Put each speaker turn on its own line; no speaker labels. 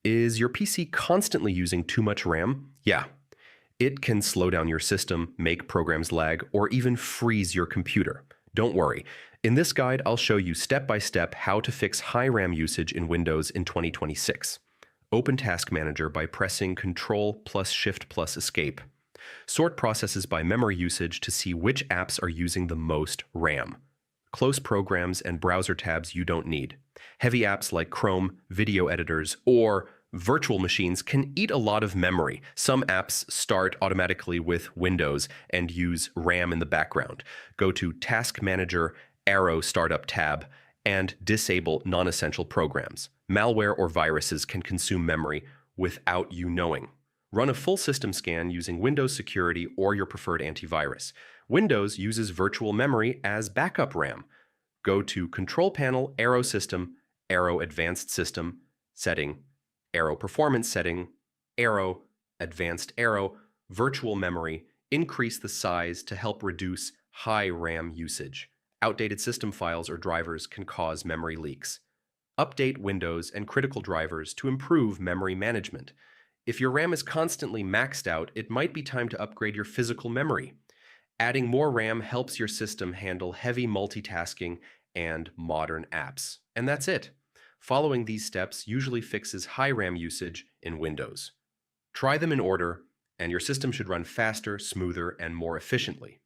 Is your PC constantly using too much RAM? Yeah. It can slow down your system, make programs lag, or even freeze your computer. Don't worry. In this guide, I'll show you step by step how to fix high RAM usage in Windows in 2026. Open Task Manager by pressing Ctrl plus Shift plus Escape. Sort processes by memory usage to see which apps are using the most RAM. Close programs and browser tabs you don't need. Heavy apps like Chrome, video editors, or virtual machines can eat a lot of memory. Some apps start automatically with Windows and use RAM in the background. Go to Task Manager, Arrow Startup tab, and disable non-essential programs. Malware or viruses can consume memory without you knowing. Run a full system scan using Windows Security or your preferred antivirus. Windows uses virtual memory as backup RAM. Go to Control Panel, Arrow System, Arrow Advanced System, Setting, Arrow Performance Setting, Arrow, Advanced Arrow, Virtual Memory, increase the size to help reduce high RAM usage. Outdated system files or drivers can cause memory leaks. Update Windows and critical drivers to improve memory management. If your RAM is constantly maxed out, it might be time to upgrade your physical memory. Adding more RAM helps your system handle heavy multitasking and modern apps. And that's it. Following these steps usually fixes high RAM usage in Windows. Try them in order, and your system should run faster, smoother, and more efficiently.